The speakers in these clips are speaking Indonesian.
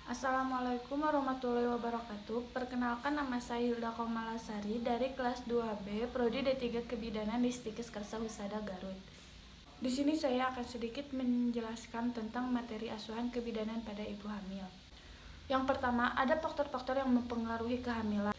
Assalamualaikum warahmatullahi wabarakatuh. Perkenalkan, nama saya Hilda Komalasari dari kelas 2B, Prodi D3 Kebidanan Distrik Karsa Husada, Garut. Di sini saya akan sedikit menjelaskan tentang materi asuhan kebidanan pada ibu hamil. Yang pertama, ada faktor-faktor yang mempengaruhi kehamilan.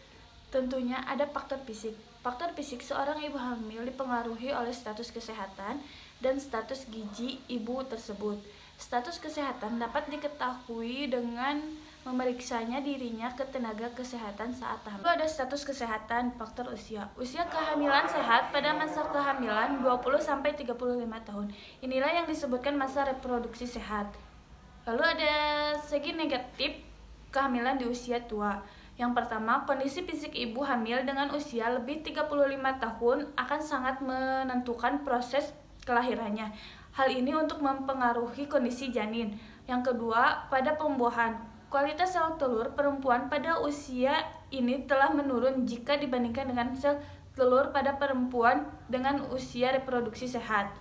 Tentunya ada faktor fisik. Faktor fisik seorang ibu hamil dipengaruhi oleh status kesehatan dan status gizi ibu tersebut. Status kesehatan dapat diketahui dengan memeriksanya dirinya ke tenaga kesehatan saat hamil. Lalu ada status kesehatan, faktor usia. Usia kehamilan sehat pada masa kehamilan 20-35 tahun. Inilah yang disebutkan masa reproduksi sehat. Lalu ada segi negatif kehamilan di usia tua. Yang pertama, kondisi fisik ibu hamil dengan usia lebih 35 tahun akan sangat menentukan proses kelahirannya. Hal ini untuk mempengaruhi kondisi janin. Yang kedua, pada pembuahan. Kualitas sel telur perempuan pada usia ini telah menurun jika dibandingkan dengan sel telur pada perempuan dengan usia reproduksi sehat.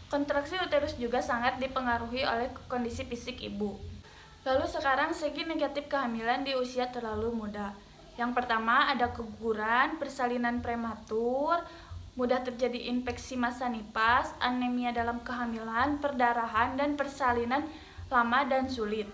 Kontraksi uterus juga sangat dipengaruhi oleh kondisi fisik ibu. Lalu sekarang segi negatif kehamilan di usia terlalu muda. Yang pertama ada keguguran, persalinan prematur, mudah terjadi infeksi masa nifas, anemia dalam kehamilan, perdarahan, dan persalinan lama dan sulit.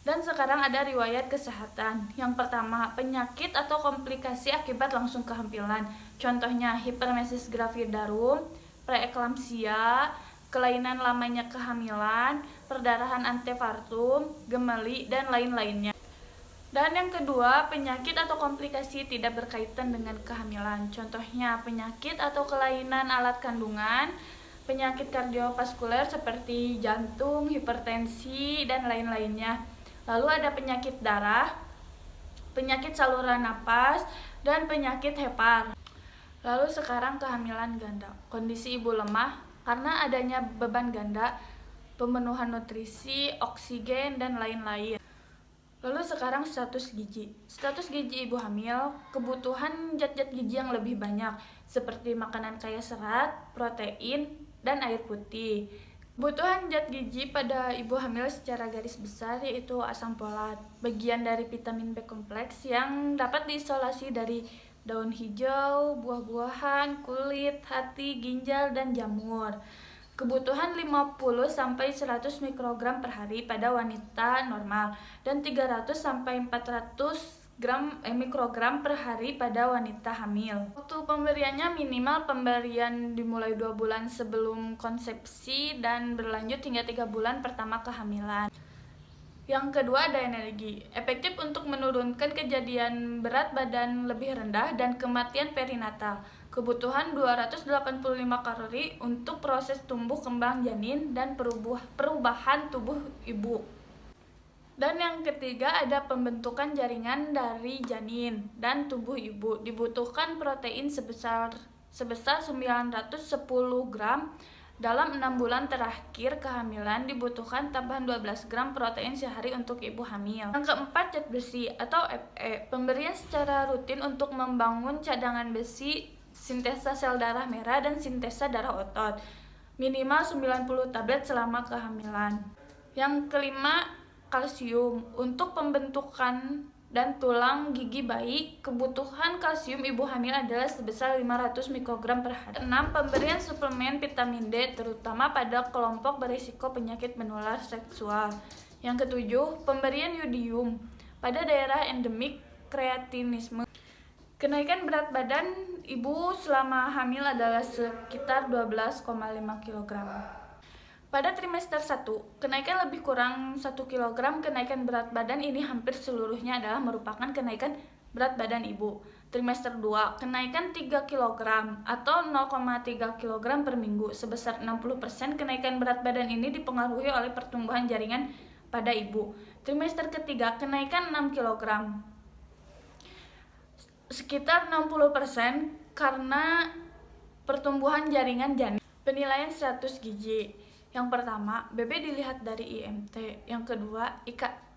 Dan sekarang ada riwayat kesehatan. Yang pertama, penyakit atau komplikasi akibat langsung kehamilan. Contohnya hipermesis gravidarum, preeklamsia, kelainan lamanya kehamilan, perdarahan antepartum, gemeli, dan lain-lainnya. Dan yang kedua, penyakit atau komplikasi tidak berkaitan dengan kehamilan. Contohnya penyakit atau kelainan alat kandungan, penyakit kardiovaskuler seperti jantung, hipertensi, dan lain-lainnya. Lalu ada penyakit darah, penyakit saluran napas, dan penyakit hepar. Lalu sekarang kehamilan ganda. Kondisi ibu lemah karena adanya beban ganda, pemenuhan nutrisi, oksigen, dan lain-lain. Lalu sekarang status gizi. Status gizi ibu hamil, kebutuhan zat-zat gizi yang lebih banyak seperti makanan kaya serat, protein, dan air putih. Kebutuhan zat gizi pada ibu hamil secara garis besar yaitu asam folat, bagian dari vitamin B kompleks yang dapat diisolasi dari daun hijau, buah-buahan, kulit, hati, ginjal, dan jamur. Kebutuhan 50-100 mikrogram per hari pada wanita normal dan 300-400 mikrogram per hari pada wanita hamil. Waktu pemberiannya minimal pemberian dimulai 2 bulan sebelum konsepsi dan berlanjut hingga 3 bulan pertama kehamilan. Yang kedua ada energi, efektif untuk menurunkan kejadian berat badan lebih rendah dan kematian perinatal. Kebutuhan 285 kalori untuk proses tumbuh kembang janin dan perubahan tubuh ibu. Dan yang ketiga ada pembentukan jaringan dari janin dan tubuh ibu. Dibutuhkan protein sebesar 910 gram. Dalam 6 bulan terakhir kehamilan dibutuhkan tambahan 12 gram protein sehari untuk ibu hamil. Yang keempat, zat besi atau Fe. Pemberian secara rutin untuk membangun cadangan besi, sintesa sel darah merah, dan sintesa darah otot. Minimal 90 tablet selama kehamilan. Yang kelima, kalsium. Untuk pembentukan dan tulang gigi bayi, kebutuhan kalsium ibu hamil adalah sebesar 500 mikrogram per hari. 6. Pemberian suplemen vitamin D terutama pada kelompok berisiko penyakit menular seksual. Yang ketujuh, pemberian yodium pada daerah endemik kreatinisme. Kenaikan berat badan ibu selama hamil adalah sekitar 12,5 kg. Pada trimester 1, kenaikan lebih kurang 1 kg. Kenaikan berat badan ini hampir seluruhnya adalah merupakan kenaikan berat badan ibu. Trimester 2, kenaikan 3 kg atau 0,3 kg per minggu. Sebesar 60% kenaikan berat badan ini dipengaruhi oleh pertumbuhan jaringan pada ibu. Trimester ketiga, kenaikan 6 kg. Sekitar 60% karena pertumbuhan jaringan janin. Penilaian status gizi. Yang pertama, BB dilihat dari IMT. Yang kedua,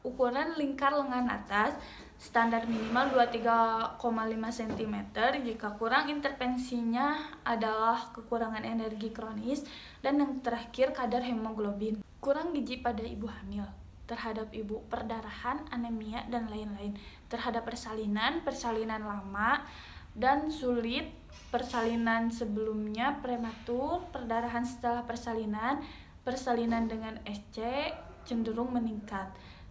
ukuran lingkar lengan atas, standar minimal 23,5 cm. Jika kurang, intervensinya adalah kekurangan energi kronis. Dan yang terakhir, kadar hemoglobin. Kurang gizi pada ibu hamil. terhadap ibu, perdarahan, anemia, dan lain-lain. Terhadap persalinan lama dan sulit, persalinan sebelumnya prematur, perdarahan setelah persalinan dengan SC cenderung meningkat.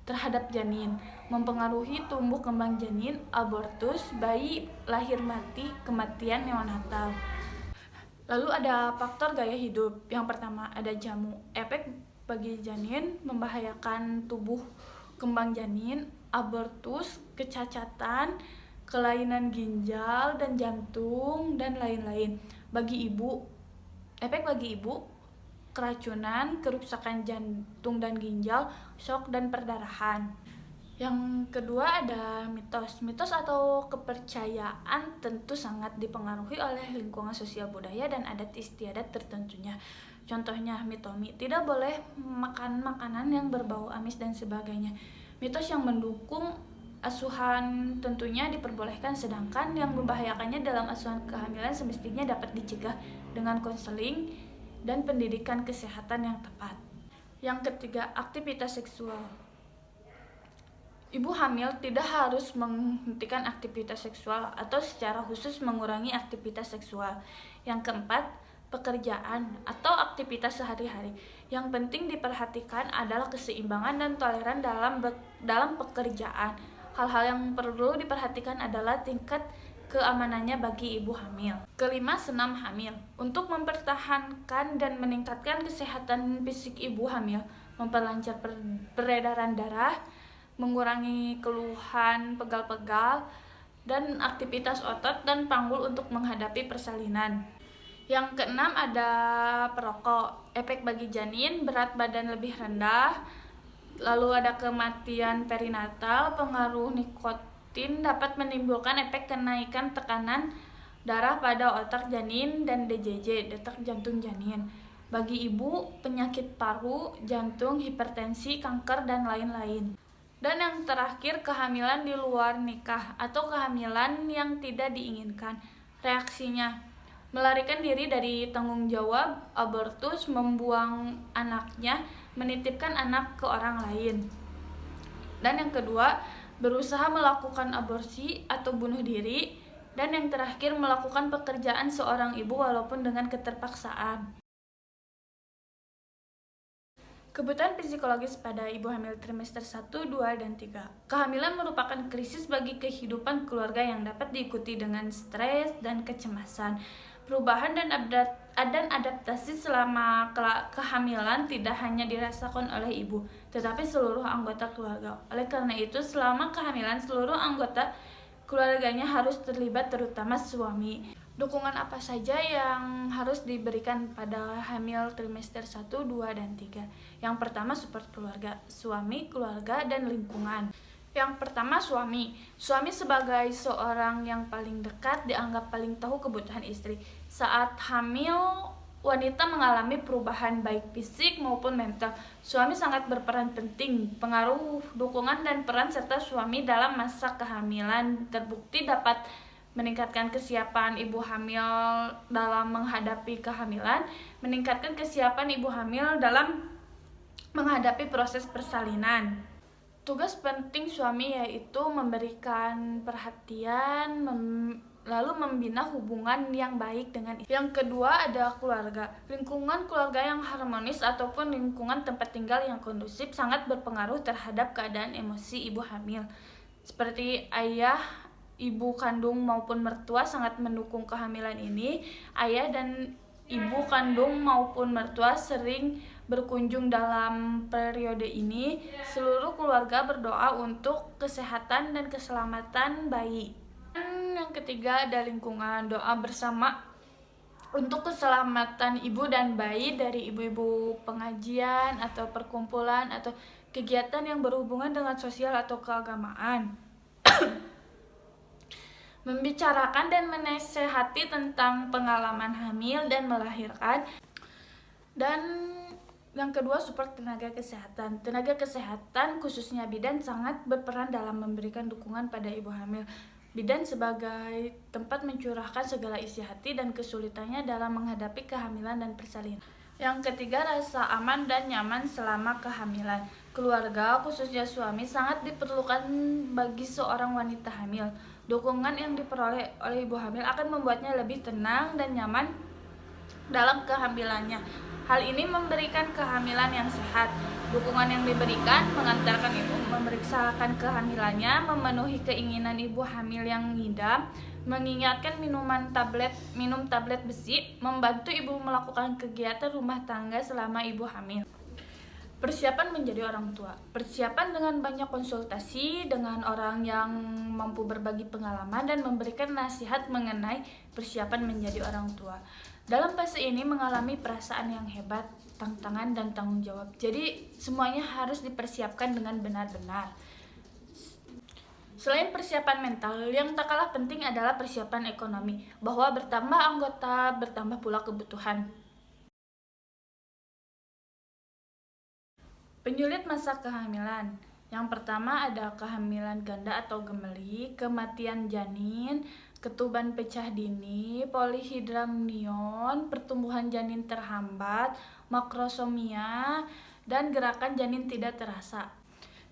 Terhadap janin, mempengaruhi tumbuh kembang janin, abortus, bayi lahir mati, kematian neonatal. Lalu ada faktor gaya hidup. Yang pertama ada jamu. Efek bagi janin membahayakan tumbuh kembang janin, abortus, kecacatan, kelainan ginjal dan jantung, dan lain-lain. Efek bagi ibu, keracunan, kerusakan jantung dan ginjal, shock dan perdarahan. Yang kedua ada mitos. Mitos atau kepercayaan tentu sangat dipengaruhi oleh lingkungan sosial, budaya, dan adat istiadat tertentunya. Contohnya mitomi, tidak boleh makan makanan yang berbau amis dan sebagainya. Mitos yang mendukung asuhan tentunya diperbolehkan, sedangkan yang membahayakannya dalam asuhan kehamilan semestinya dapat dicegah dengan konseling dan pendidikan kesehatan yang tepat. Yang ketiga, aktivitas seksual. Ibu hamil tidak harus menghentikan aktivitas seksual atau secara khusus mengurangi aktivitas seksual. Yang keempat, pekerjaan atau aktivitas sehari-hari. Yang penting diperhatikan adalah keseimbangan dan toleran dalam pekerjaan. Hal-hal yang perlu diperhatikan adalah tingkat keamanannya bagi ibu hamil. Kelima, senam hamil. Untuk mempertahankan dan meningkatkan kesehatan fisik ibu hamil, memperlancar peredaran darah, mengurangi keluhan pegal-pegal, dan aktivitas otot dan panggul untuk menghadapi persalinan. Yang keenam ada perokok. Efek bagi janin, berat badan lebih rendah, lalu ada kematian perinatal, pengaruh nikotin dapat menimbulkan efek kenaikan tekanan darah pada otak janin dan DJJ, detak jantung janin. Bagi ibu, penyakit paru, jantung, hipertensi, kanker, dan lain-lain. Dan yang terakhir, kehamilan di luar nikah atau kehamilan yang tidak diinginkan. Reaksinya, melarikan diri dari tanggung jawab, abortus, membuang anaknya, menitipkan anak ke orang lain. Dan yang kedua, berusaha melakukan aborsi atau bunuh diri. Dan yang terakhir, melakukan pekerjaan seorang ibu walaupun dengan keterpaksaan. Kebutuhan psikologis pada ibu hamil trimester 1, 2, dan 3. Kehamilan merupakan krisis bagi kehidupan keluarga yang dapat diikuti dengan stres dan kecemasan. Perubahan dan adaptasi selama kehamilan tidak hanya dirasakan oleh ibu, tetapi seluruh anggota keluarga. Oleh karena itu, selama kehamilan seluruh anggota keluarganya harus terlibat, terutama suami. Dukungan apa saja yang harus diberikan pada hamil trimester 1, 2, dan 3? Yang pertama, support keluarga, suami, keluarga, dan lingkungan. Yang pertama, suami. Suami sebagai seorang yang paling dekat dianggap paling tahu kebutuhan istri. Saat hamil, wanita mengalami perubahan baik fisik maupun mental. Suami sangat berperan penting. Pengaruh, dukungan, dan peran serta suami dalam masa kehamilan terbukti dapat meningkatkan kesiapan ibu hamil dalam menghadapi kehamilan, meningkatkan kesiapan ibu hamil dalam menghadapi proses persalinan. Tugas penting suami yaitu memberikan perhatian, lalu membina hubungan yang baik dengan istri. Yang kedua ada keluarga. Lingkungan keluarga yang harmonis ataupun lingkungan tempat tinggal yang kondusif sangat berpengaruh terhadap keadaan emosi ibu hamil. Seperti ayah, ibu kandung maupun mertua sangat mendukung kehamilan ini. Ayah dan ibu kandung maupun mertua sering berkunjung dalam periode ini. Seluruh keluarga berdoa untuk kesehatan dan keselamatan bayi. Dan yang ketiga ada lingkungan. Doa bersama untuk keselamatan ibu dan bayi dari ibu-ibu pengajian atau perkumpulan atau kegiatan yang berhubungan dengan sosial atau keagamaan. Membicarakan dan menasehati tentang pengalaman hamil dan melahirkan. Dan yang kedua, support tenaga kesehatan. Tenaga kesehatan khususnya bidan sangat berperan dalam memberikan dukungan pada ibu hamil. Bidan sebagai tempat mencurahkan segala isi hati dan kesulitannya dalam menghadapi kehamilan dan persalinan. Yang ketiga, rasa aman dan nyaman selama kehamilan. Keluarga, khususnya suami, sangat diperlukan bagi seorang wanita hamil. Dukungan yang diperoleh oleh ibu hamil akan membuatnya lebih tenang dan nyaman dalam kehamilannya. Hal ini memberikan kehamilan yang sehat. Dukungan yang diberikan mengantarkan ibu memeriksakan kehamilannya, memenuhi keinginan ibu hamil yang ngidam, mengingatkan minum tablet besi, membantu ibu melakukan kegiatan rumah tangga selama ibu hamil. Persiapan menjadi orang tua. Persiapan dengan banyak konsultasi dengan orang yang mampu berbagi pengalaman dan memberikan nasihat mengenai persiapan menjadi orang tua. Dalam fase ini mengalami perasaan yang hebat, tantangan dan tanggung jawab. Jadi semuanya harus dipersiapkan dengan benar-benar. Selain persiapan mental, yang tak kalah penting adalah persiapan ekonomi, bahwa bertambah anggota, bertambah pula kebutuhan. Penyulit masa kehamilan. Yang pertama ada kehamilan ganda atau gemeli, kematian janin, ketuban pecah dini, polihidramnion, pertumbuhan janin terhambat, makrosomia, dan gerakan janin tidak terasa.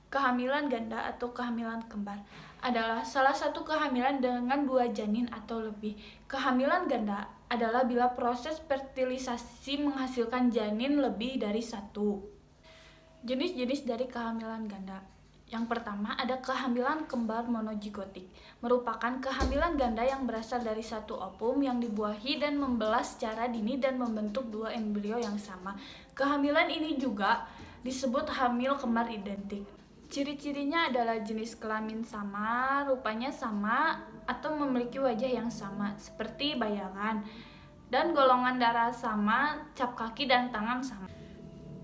Kehamilan ganda atau kehamilan kembar adalah salah satu kehamilan dengan 2 janin atau lebih. Kehamilan ganda adalah bila proses fertilisasi menghasilkan janin lebih dari 1. Jenis-jenis dari kehamilan ganda. Yang pertama ada kehamilan kembar monozigotik, merupakan kehamilan ganda yang berasal dari satu ovum yang dibuahi dan membelah secara dini dan membentuk 2 embrio yang sama. Kehamilan ini juga disebut hamil kembar identik. Ciri-cirinya adalah jenis kelamin sama, rupanya sama, atau memiliki wajah yang sama, seperti bayangan, dan golongan darah sama, cap kaki dan tangan sama.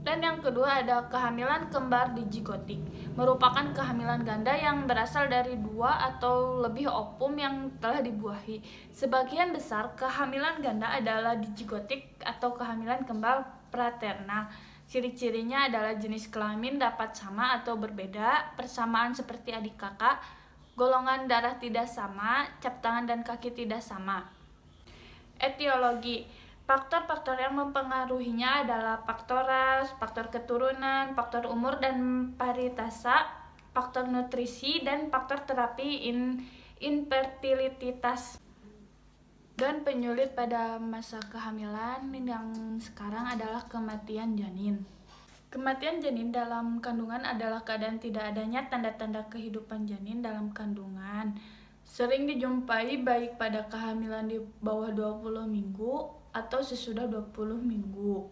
Dan yang kedua ada kehamilan kembar dizigotik, merupakan kehamilan ganda yang berasal dari 2 atau lebih ovum yang telah dibuahi. Sebagian besar kehamilan ganda adalah dizigotik atau kehamilan kembar fraternal. Ciri-cirinya adalah jenis kelamin dapat sama atau berbeda, persamaan seperti adik kakak, golongan darah tidak sama, cap tangan dan kaki tidak sama. Etiologi. Faktor-faktor yang mempengaruhinya adalah faktor ras, faktor keturunan, faktor umur dan paritasa, faktor nutrisi, dan faktor terapi infertilitas. Dan penyulit pada masa kehamilan yang sekarang adalah kematian janin. Kematian janin dalam kandungan adalah keadaan tidak adanya tanda-tanda kehidupan janin dalam kandungan. Sering dijumpai baik pada kehamilan di bawah 20 minggu atau sesudah 20 minggu.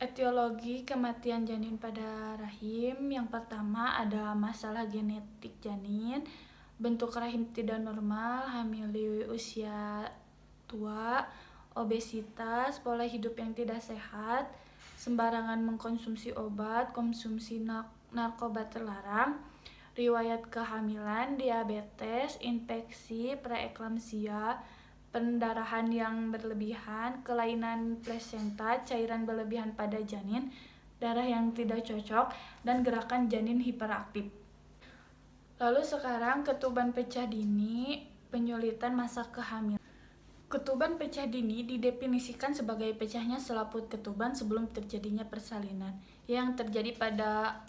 Etiologi kematian janin pada rahim. Yang pertama ada masalah genetik janin, bentuk rahim tidak normal, hamil di usia tua, obesitas, pola hidup yang tidak sehat, sembarangan mengkonsumsi obat, konsumsi narkoba terlarang, riwayat kehamilan, diabetes, infeksi, preeklamsia, pendarahan yang berlebihan, kelainan plasenta, cairan berlebihan pada janin, darah yang tidak cocok, dan gerakan janin hiperaktif. Lalu sekarang ketuban pecah dini, penyulitan masa kehamilan. Ketuban pecah dini didefinisikan sebagai pecahnya selaput ketuban sebelum terjadinya persalinan yang terjadi pada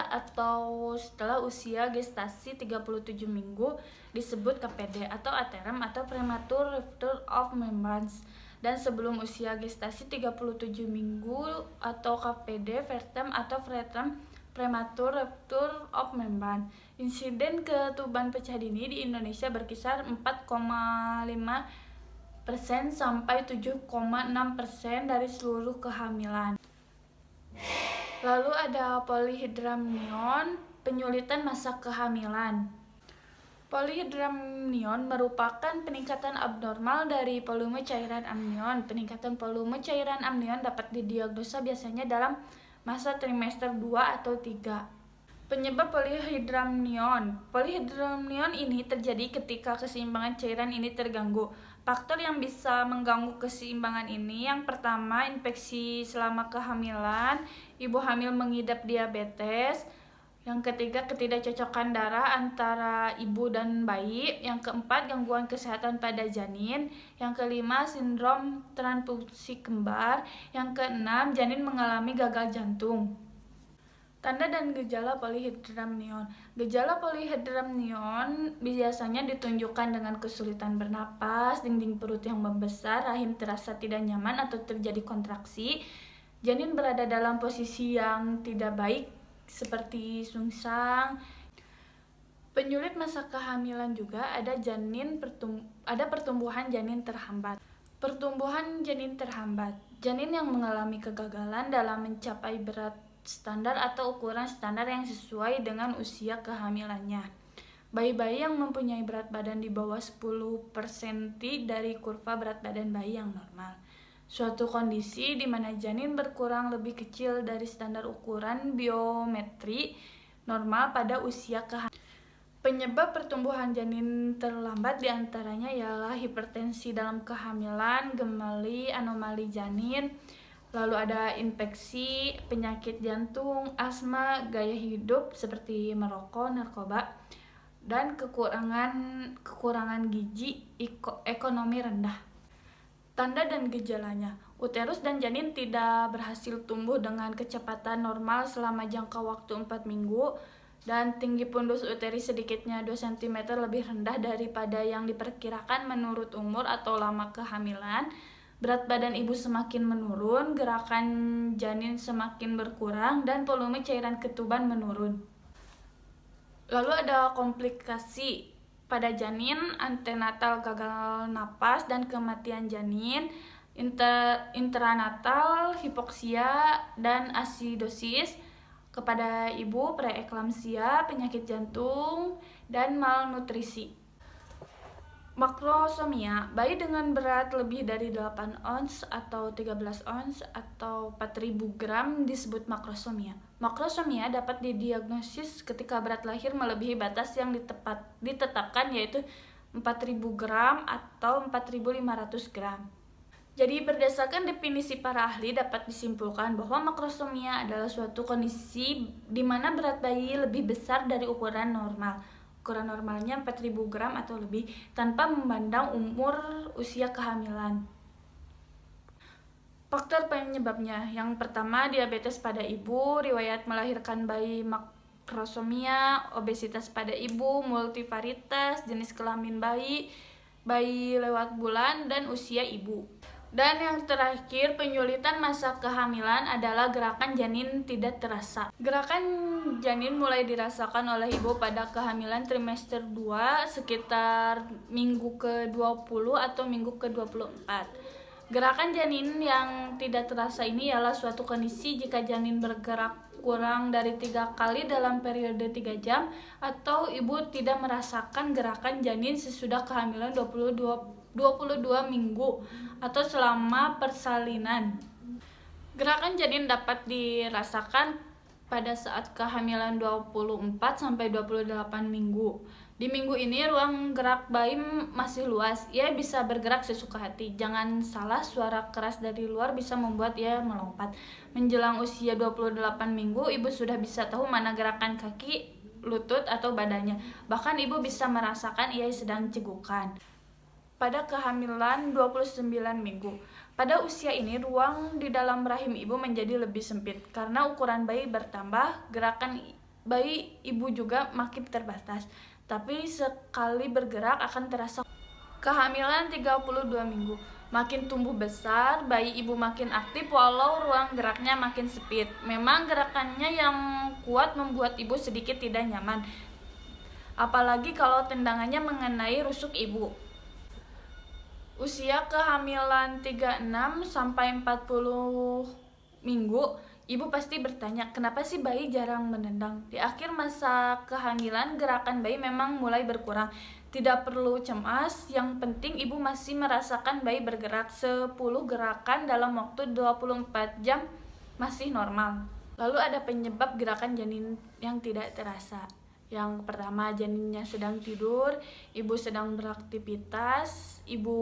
atau setelah usia gestasi 37 minggu, disebut KPD atau aterem atau premature rupture of membranes, dan sebelum usia gestasi 37 minggu atau KPD preterm atau preterm premature rupture of membrane. Insiden ketuban pecah dini di Indonesia berkisar 4,5% sampai 7,6% dari seluruh kehamilan. Lalu ada polihidramnion, penyulitan masa kehamilan. Polihidramnion merupakan peningkatan abnormal dari volume cairan amnion. Peningkatan volume cairan amnion dapat didiagnosa biasanya dalam masa trimester 2 atau 3. Penyebab polihidramnion. Polihidramnion ini terjadi ketika keseimbangan cairan ini terganggu. Faktor yang bisa mengganggu keseimbangan ini yang pertama infeksi selama kehamilan, ibu hamil mengidap diabetes, Yang ketiga, ketidakcocokan darah antara ibu dan bayi. Yang keempat, gangguan kesehatan pada janin. Yang kelima, sindrom transfusi kembar. Yang keenam, janin mengalami gagal jantung. Tanda dan gejala polihidramnion. Gejala polihidramnion biasanya ditunjukkan dengan kesulitan bernapas, dinding perut yang membesar, rahim terasa tidak nyaman atau terjadi kontraksi, janin berada dalam posisi yang tidak baik seperti sungsang. Penyulit masa kehamilan juga ada pertumbuhan janin terhambat. Pertumbuhan janin terhambat. Janin yang mengalami kegagalan dalam mencapai berat standar atau ukuran standar yang sesuai dengan usia kehamilannya. Bayi-bayi yang mempunyai berat badan di bawah 10% dari kurva berat badan bayi yang normal. Suatu kondisi di mana janin berkurang lebih kecil dari standar ukuran biometri normal pada usia kehamilan. Penyebab pertumbuhan janin terlambat diantaranya ialah hipertensi dalam kehamilan, gemali, anomali janin, lalu ada infeksi, penyakit jantung, asma, gaya hidup seperti merokok, narkoba, dan kekurangan gizi, ekonomi rendah. Tanda dan gejalanya. Uterus dan janin tidak berhasil tumbuh dengan kecepatan normal selama jangka waktu 4 minggu dan tinggi pundus uterus sedikitnya 2 cm lebih rendah daripada yang diperkirakan menurut umur atau lama kehamilan. Berat badan ibu semakin menurun, gerakan janin semakin berkurang, dan volume cairan ketuban menurun. Lalu ada komplikasi pada janin, antenatal gagal napas dan kematian janin, intranatal hipoksia dan asidosis kepada ibu, preeklamsia, penyakit jantung, dan malnutrisi. Makrosomia, bayi dengan berat lebih dari 8 ons atau 13 ons atau 4.000 gram disebut makrosomia. Makrosomia dapat didiagnosis ketika berat lahir melebihi batas yang ditetapkan yaitu 4.000 gram atau 4.500 gram. Jadi berdasarkan definisi para ahli dapat disimpulkan bahwa makrosomia adalah suatu kondisi di mana berat bayi lebih besar dari ukuran normal. Ukuran normalnya 4.000 gram atau lebih tanpa memandang usia kehamilan. Faktor penyebabnya, yang pertama diabetes pada ibu, riwayat melahirkan bayi makrosomia, obesitas pada ibu, multivaritas, jenis kelamin bayi, bayi lewat bulan, dan usia ibu. Dan yang terakhir, penyulitan masa kehamilan adalah gerakan janin tidak terasa. Gerakan janin mulai dirasakan oleh ibu pada kehamilan trimester 2 sekitar minggu ke-20 atau minggu ke-24. Gerakan janin yang tidak terasa ini ialah suatu kondisi jika janin bergerak kurang dari 3 kali dalam periode 3 jam atau ibu tidak merasakan gerakan janin sesudah kehamilan 22 minggu atau selama persalinan. Gerakan janin dapat dirasakan pada saat kehamilan 24 sampai 28 minggu. Di minggu ini ruang gerak bayi masih luas. Ia bisa bergerak sesuka hati. Jangan salah, suara keras dari luar bisa membuat ia melompat. Menjelang usia 28 minggu, ibu sudah bisa tahu mana gerakan kaki, lutut, atau badannya. Bahkan ibu bisa merasakan ia sedang cegukan. Pada kehamilan 29 minggu. Pada usia ini, ruang di dalam rahim ibu menjadi lebih sempit. Karena ukuran bayi bertambah, gerakan bayi ibu juga makin terbatas. Tapi sekali bergerak akan terasa. Kehamilan 32 minggu. Makin tumbuh besar, bayi ibu makin aktif walau ruang geraknya makin sempit. Memang gerakannya yang kuat membuat ibu sedikit tidak nyaman. Apalagi kalau tendangannya mengenai rusuk ibu. Usia kehamilan 36 sampai 40 minggu, ibu pasti bertanya, kenapa sih bayi jarang menendang? Di akhir masa kehamilan, gerakan bayi memang mulai berkurang. Tidak perlu cemas, yang penting ibu masih merasakan bayi bergerak. 10 gerakan dalam waktu 24 jam masih normal. Lalu ada penyebab gerakan janin yang tidak terasa. Yang pertama, janinnya sedang tidur, ibu sedang beraktivitas, ibu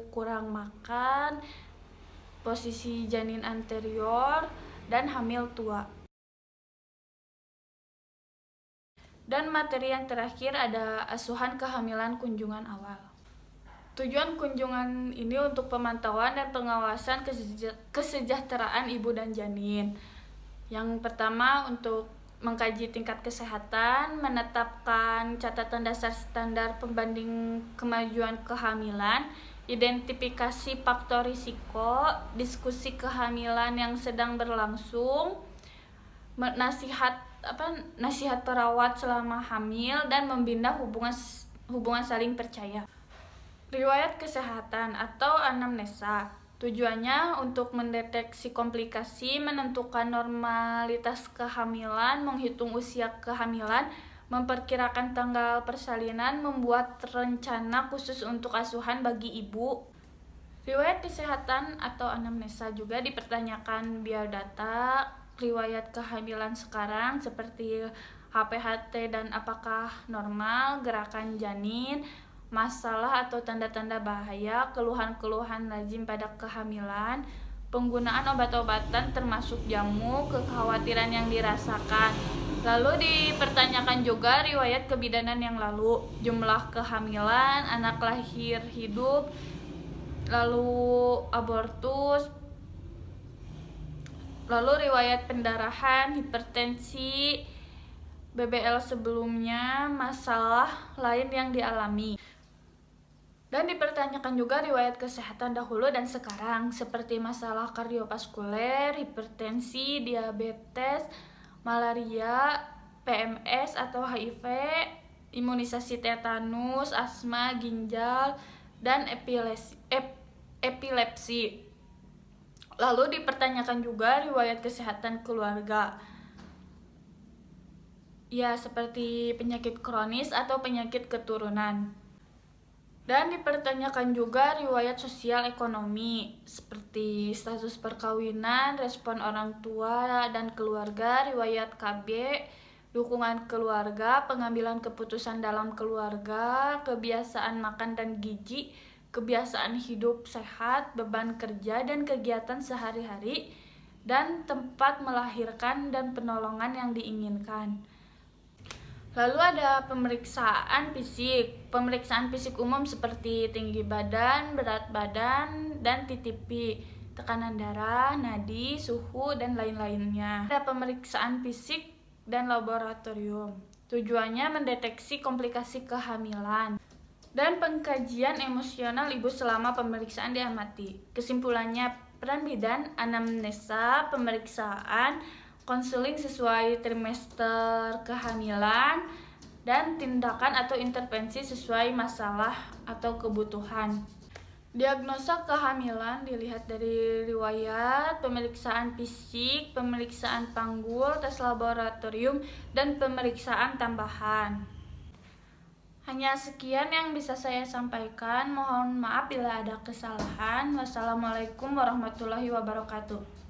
kurang makan, posisi janin anterior, dan hamil tua. Dan materi yang terakhir ada asuhan kehamilan kunjungan awal. Tujuan kunjungan ini untuk pemantauan dan pengawasan kesejahteraan ibu dan janin. Yang pertama untuk mengkaji tingkat kesehatan, menetapkan catatan dasar standar pembanding kemajuan kehamilan, identifikasi faktor risiko, diskusi kehamilan yang sedang berlangsung, nasihat perawat selama hamil, dan membina hubungan saling percaya. Riwayat kesehatan atau anamnesa. Tujuannya untuk mendeteksi komplikasi, menentukan normalitas kehamilan, menghitung usia kehamilan, memperkirakan tanggal persalinan, membuat rencana khusus untuk asuhan bagi ibu. Riwayat kesehatan atau anamnesa juga dipertanyakan biodata, riwayat kehamilan sekarang seperti HPHT dan apakah normal, gerakan janin, masalah atau tanda-tanda bahaya, keluhan-keluhan lazim pada kehamilan, penggunaan obat-obatan termasuk jamu, kekhawatiran yang dirasakan. Lalu dipertanyakan juga riwayat kebidanan yang lalu, jumlah kehamilan, anak lahir hidup, lalu abortus, lalu riwayat pendarahan, hipertensi, BBL sebelumnya, masalah lain yang dialami. Dan dipertanyakan juga riwayat kesehatan dahulu dan sekarang, seperti masalah kardiovaskuler, hipertensi, diabetes, malaria, PMS atau HIV, imunisasi tetanus, asma, ginjal, dan epilepsi. Lalu dipertanyakan juga riwayat kesehatan keluarga. Ya, seperti penyakit kronis atau penyakit keturunan. Dan dipertanyakan juga riwayat sosial ekonomi, seperti status perkawinan, respon orang tua dan keluarga, riwayat KB, dukungan keluarga, pengambilan keputusan dalam keluarga, kebiasaan makan dan gizi, kebiasaan hidup sehat, beban kerja dan kegiatan sehari-hari, dan tempat melahirkan dan penolongan yang diinginkan. Lalu ada pemeriksaan fisik. Pemeriksaan fisik umum seperti tinggi badan, berat badan, dan TTP, tekanan darah, nadi, suhu, dan lain-lainnya. Ada pemeriksaan fisik dan laboratorium. Tujuannya mendeteksi komplikasi kehamilan. Dan pengkajian emosional ibu selama pemeriksaan diamati. Kesimpulannya, peran bidan, anamnesa, pemeriksaan, konseling sesuai trimester kehamilan, dan tindakan atau intervensi sesuai masalah atau kebutuhan. Diagnosa kehamilan dilihat dari riwayat, pemeriksaan fisik, pemeriksaan panggul, tes laboratorium, dan pemeriksaan tambahan. Hanya sekian yang bisa saya sampaikan. Mohon maaf bila ada kesalahan. Wassalamualaikum warahmatullahi wabarakatuh.